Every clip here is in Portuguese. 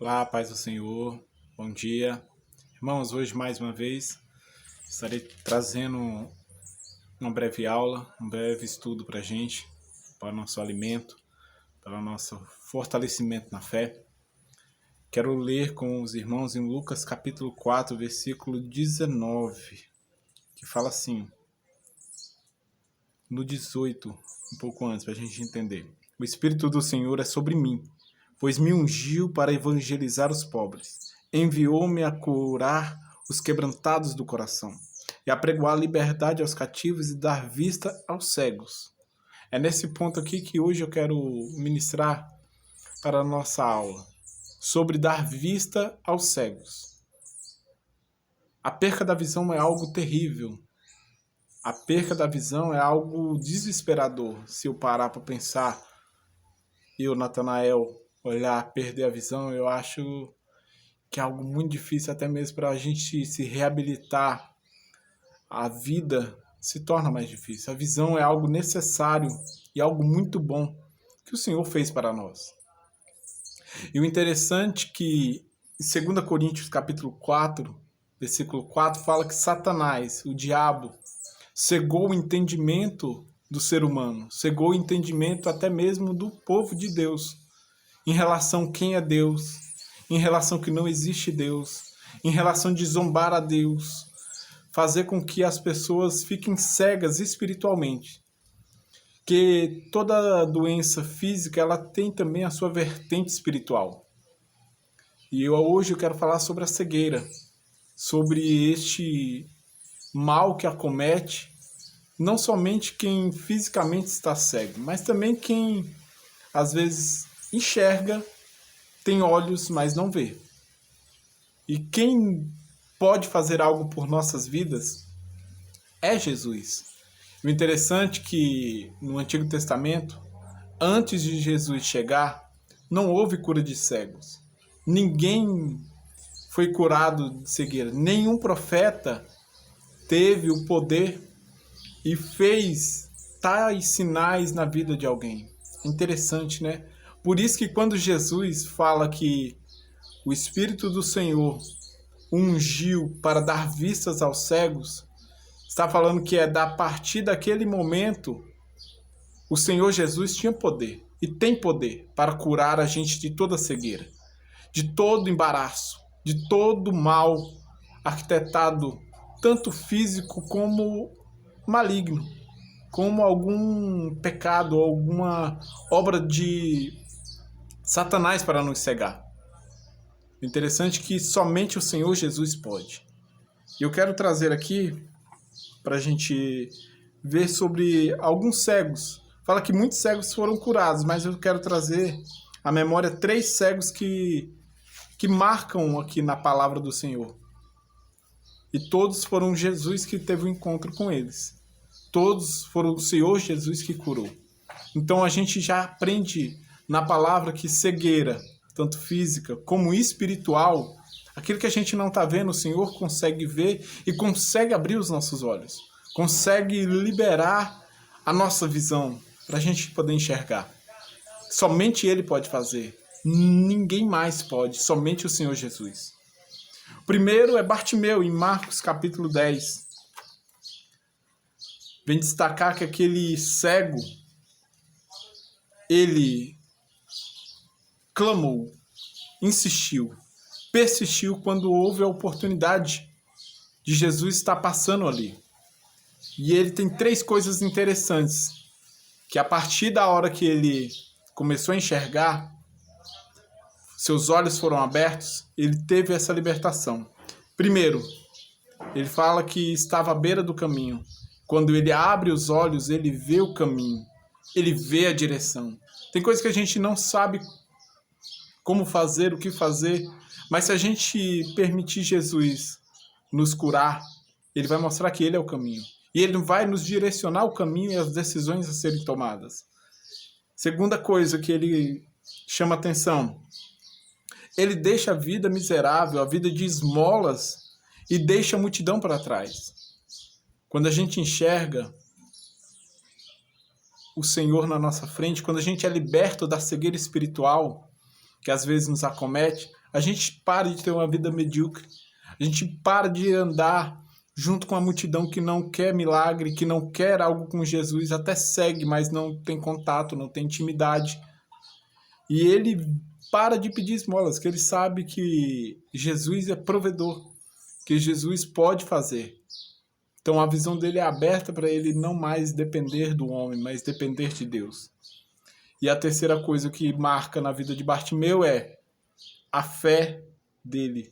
Olá, paz do Senhor, bom dia. Irmãos, hoje mais uma vez estarei trazendo uma breve aula, um breve estudo para a gente, para o nosso alimento, para o nosso fortalecimento na fé. Quero ler com os irmãos em Lucas capítulo 4, versículo 19, que fala assim, no 18, um pouco antes, para a gente entender. O Espírito do Senhor é sobre mim, pois me ungiu para evangelizar os pobres. Enviou-me a curar os quebrantados do coração e a pregoar liberdade aos cativos e dar vista aos cegos. É nesse ponto aqui que hoje eu quero ministrar para a nossa aula, sobre dar vista aos cegos. A perca da visão é algo terrível. A perca da visão é algo desesperador. Se eu parar para pensar, eu, Natanael, olhar, perder a visão, eu acho que é algo muito difícil, até mesmo para a gente se reabilitar. A vida se torna mais difícil. A visão é algo necessário e algo muito bom que o Senhor fez para nós. E o interessante é que em 2 Coríntios capítulo 4, versículo 4, fala que Satanás, o diabo, cegou o entendimento do ser humano, cegou o entendimento até mesmo do povo de Deus, em relação a quem é Deus, em relação que não existe Deus, em relação de zombar a Deus, fazer com que as pessoas fiquem cegas espiritualmente. Que toda doença física, ela tem também a sua vertente espiritual. E hoje eu quero falar sobre a cegueira, sobre este mal que acomete não somente quem fisicamente está cego, mas também quem às vezes enxerga, tem olhos, mas não vê. E quem pode fazer algo por nossas vidas é Jesus. O interessante é que no Antigo Testamento, antes de Jesus chegar, não houve cura de cegos. Ninguém foi curado de cegueira. Nenhum profeta teve o poder e fez tais sinais na vida de alguém. Interessante, né? Por isso que quando Jesus fala que o Espírito do Senhor ungiu para dar vistas aos cegos, está falando que a partir daquele momento, o Senhor Jesus tinha poder e tem poder para curar a gente de toda cegueira, de todo embaraço, de todo mal arquitetado, tanto físico como maligno, como algum pecado, alguma obra de Satanás para nos cegar. Interessante que somente o Senhor Jesus pode. E eu quero trazer aqui para a gente ver sobre alguns cegos. Fala que muitos cegos foram curados, mas eu quero trazer à memória 3 cegos que marcam aqui na palavra do Senhor. E todos foram Jesus que teve um encontro com eles. Todos foram o Senhor Jesus que curou. Então a gente já aprende na palavra que cegueira, tanto física como espiritual, aquilo que a gente não está vendo, o Senhor consegue ver e consegue abrir os nossos olhos. Consegue liberar a nossa visão para a gente poder enxergar. Somente Ele pode fazer. Ninguém mais pode, somente o Senhor Jesus. O primeiro é Bartimeu, em Marcos capítulo 10. Vem destacar que aquele cego, ele clamou, insistiu, persistiu quando houve a oportunidade de Jesus estar passando ali. E ele tem 3 coisas interessantes, que a partir da hora que ele começou a enxergar, seus olhos foram abertos, ele teve essa libertação. Primeiro, ele fala que estava à beira do caminho. Quando ele abre os olhos, ele vê o caminho, ele vê a direção. Tem coisas que a gente não sabe como fazer, o que fazer, mas se a gente permitir Jesus nos curar, ele vai mostrar que ele é o caminho. E ele vai nos direcionar o caminho e as decisões a serem tomadas. Segunda coisa que ele chama atenção, ele deixa a vida miserável, a vida de esmolas, e deixa a multidão para trás. Quando a gente enxerga o Senhor na nossa frente, quando a gente é liberto da cegueira espiritual, que às vezes nos acomete, A gente para de ter uma vida medíocre. A gente para de andar junto com a multidão que não quer milagre, que não quer algo com Jesus, até segue, mas não tem contato, não tem intimidade. E ele para de pedir esmolas, que ele sabe que Jesus é provedor, que Jesus pode fazer. Então a visão dele é aberta para ele não mais depender do homem, mas depender de Deus. E a terceira coisa que marca na vida de Bartimeu é a fé dele.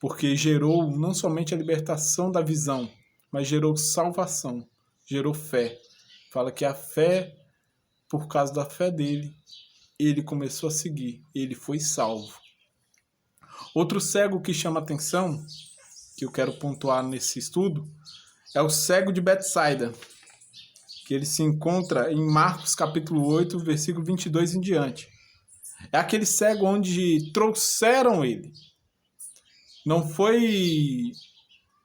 Porque gerou não somente a libertação da visão, mas gerou salvação, gerou fé. Fala que a fé, por causa da fé dele, ele começou a seguir, ele foi salvo. Outro cego que chama atenção, que eu quero pontuar nesse estudo, é o cego de Betsaida, que ele se encontra em Marcos capítulo 8, versículo 22 em diante. É aquele cego onde trouxeram ele. Não foi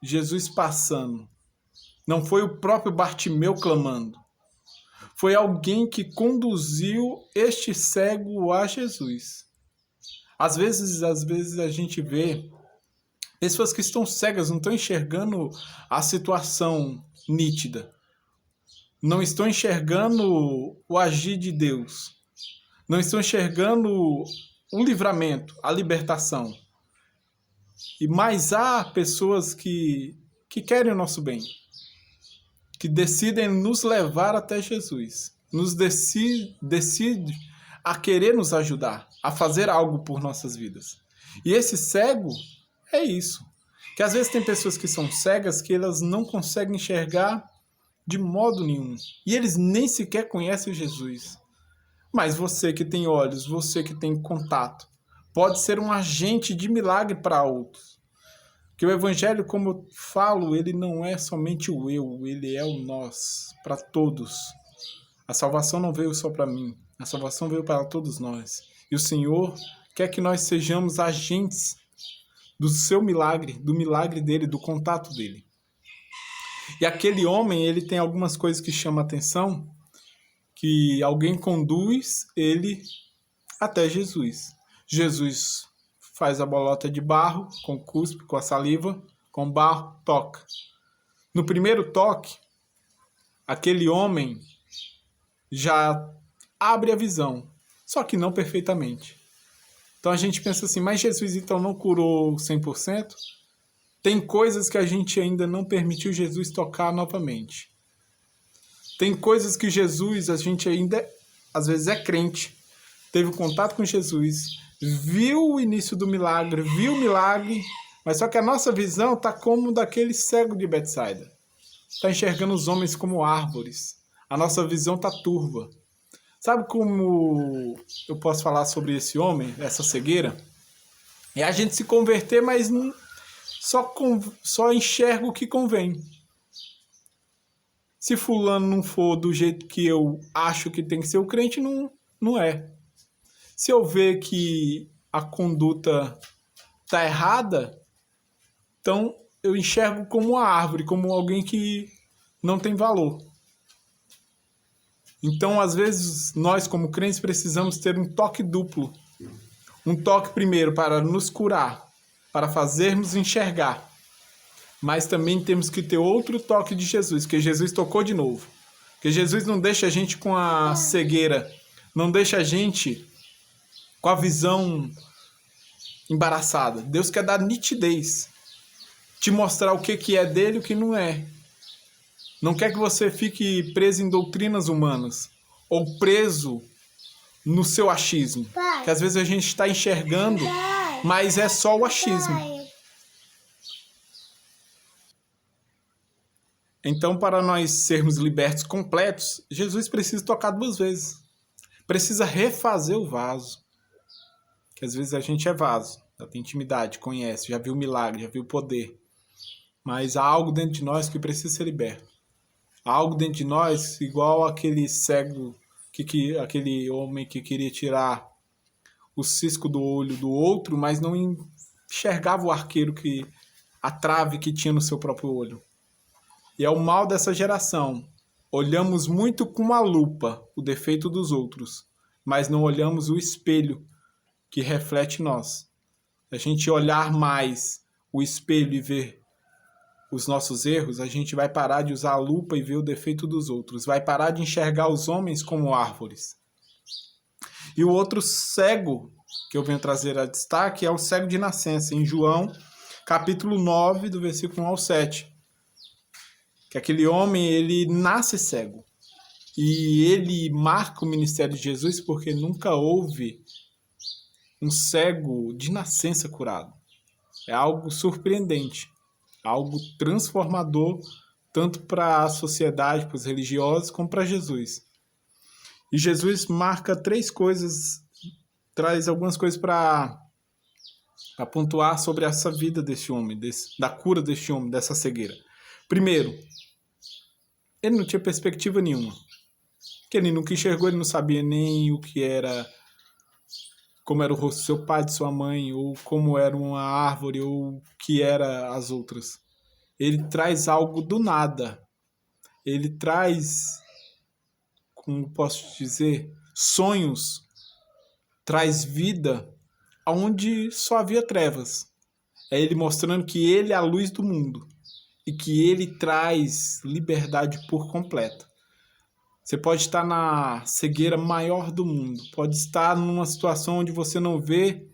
Jesus passando. Não foi o próprio Bartimeu clamando. Foi alguém que conduziu este cego a Jesus. Às vezes a gente vê pessoas que estão cegas, não estão enxergando a situação nítida. Não estão enxergando o agir de Deus. Não estão enxergando o livramento, a libertação. Mas há pessoas que querem o nosso bem, que decidem nos levar até Jesus, nos decide a querer nos ajudar, a fazer algo por nossas vidas. E esse cego é isso. Que às vezes tem pessoas que são cegas que elas não conseguem enxergar de modo nenhum. E eles nem sequer conhecem Jesus. Mas você que tem olhos, você que tem contato, pode ser um agente de milagre para outros. Que o evangelho, como eu falo, ele não é somente o eu, ele é o nós, para todos. A salvação não veio só para mim, a salvação veio para todos nós. E o Senhor quer que nós sejamos agentes do seu milagre, do milagre dele, do contato dele. E aquele homem, ele tem algumas coisas que chamam a atenção, que alguém conduz ele até Jesus. Jesus faz a bolota de barro, com cuspe, com a saliva, com barro, toca. No primeiro toque, aquele homem já abre a visão, só que não perfeitamente. Então a gente pensa assim, mas Jesus então não curou 100%? Tem coisas que a gente ainda não permitiu Jesus tocar novamente. Tem coisas que Jesus, a gente ainda, às vezes é crente, teve contato com Jesus, viu o início do milagre, viu o milagre, mas só que a nossa visão está como daquele cego de Betsaida. Está enxergando os homens como árvores. A nossa visão está turva. Sabe como eu posso falar sobre esse homem, essa cegueira? É a gente se converter, mas só enxerga o que convém. Se fulano não for do jeito que eu acho que tem que ser o crente, não é. Se eu ver que a conduta está errada, então eu enxergo como uma árvore, como alguém que não tem valor. Então, às vezes, nós como crentes precisamos ter um toque duplo. Um toque primeiro para nos curar, para fazermos enxergar. Mas também temos que ter outro toque de Jesus, que Jesus tocou de novo. Que Jesus não deixa a gente com a cegueira, não deixa a gente com a visão embaraçada. Deus quer dar nitidez, te mostrar o que é dele e o que não é. Não quer que você fique preso em doutrinas humanas ou preso no seu achismo. Pai, que às vezes a gente está enxergando, pai, mas é só o achismo. Pai. Então, para nós sermos libertos completos, Jesus precisa tocar 2 vezes. Precisa refazer o vaso. Que às vezes a gente é vaso, já tem intimidade, conhece, já viu o milagre, já viu o poder. Mas há algo dentro de nós que precisa ser liberto. Há algo dentro de nós, igual aquele cego, aquele homem que queria tirar o cisco do olho do outro, mas não enxergava o arqueiro, a trave que tinha no seu próprio olho. E é o mal dessa geração. Olhamos muito com uma lupa o defeito dos outros, mas não olhamos o espelho que reflete nós. Se a gente olhar mais o espelho e ver os nossos erros, a gente vai parar de usar a lupa e ver o defeito dos outros. Vai parar de enxergar os homens como árvores. E o outro cego que eu venho trazer a destaque é o cego de nascença, em João, capítulo 9, do versículo 1 ao 7. Que aquele homem, ele nasce cego. E ele marca o ministério de Jesus porque nunca houve um cego de nascença curado. É algo surpreendente, algo transformador, tanto para a sociedade, para os religiosos, como para Jesus. E Jesus marca 3 coisas, traz algumas coisas para pontuar sobre essa vida desse homem, da cura deste homem, dessa cegueira. Primeiro, ele não tinha perspectiva nenhuma. Que ele nunca enxergou, ele não sabia nem o que era, como era o rosto do seu pai, de sua mãe, ou como era uma árvore, ou o que era as outras. Ele traz algo do nada. Ele traz, como posso dizer, sonhos, traz vida onde só havia trevas. É ele mostrando que ele é a luz do mundo e que ele traz liberdade por completo. Você pode estar na cegueira maior do mundo, pode estar numa situação onde você não vê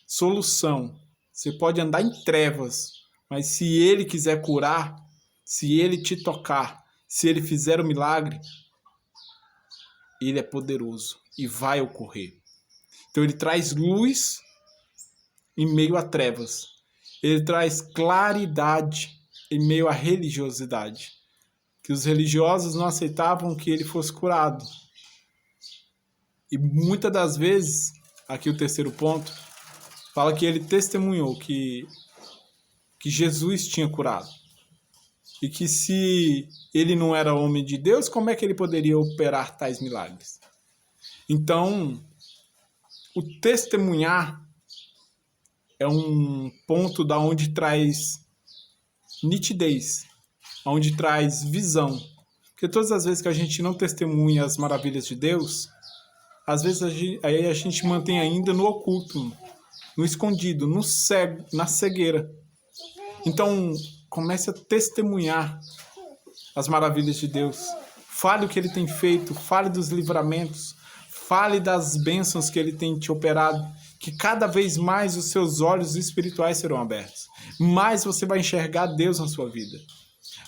solução. Você pode andar em trevas, mas se ele quiser curar, se ele te tocar, se ele fizer o milagre, ele é poderoso e vai ocorrer. Então ele traz luz em meio a trevas. Ele traz claridade em meio à religiosidade. Que os religiosos não aceitavam que ele fosse curado. E muitas das vezes, aqui o terceiro ponto, fala que ele testemunhou que Jesus tinha curado. E que se ele não era homem de Deus, como é que ele poderia operar tais milagres? Então, o testemunhar é um ponto da onde traz nitidez, onde traz visão. Porque todas as vezes que a gente não testemunha as maravilhas de Deus, às vezes a gente mantém ainda no oculto, no escondido, no cego, na cegueira. Então, comece a testemunhar as maravilhas de Deus. Fale o que ele tem feito, fale dos livramentos, fale das bênçãos que ele tem te operado, que cada vez mais os seus olhos espirituais serão abertos. Mais você vai enxergar Deus na sua vida.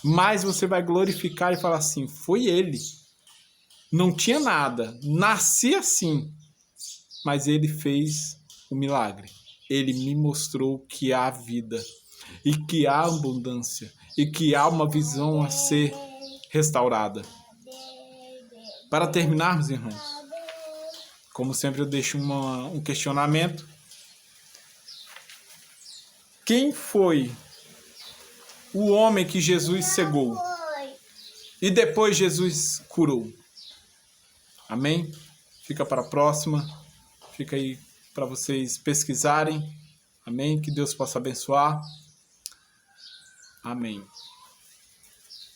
Mais você vai glorificar e falar assim, foi ele. Não tinha nada, nasci assim, mas ele fez o milagre. Ele me mostrou que há vida e que há abundância e que há uma visão a ser restaurada. Para terminarmos, irmãos, como sempre eu deixo um questionamento. Quem foi o homem que Jesus cegou e depois Jesus curou? Amém? Fica para a próxima. Fica aí para vocês pesquisarem. Amém? Que Deus possa abençoar. Amém.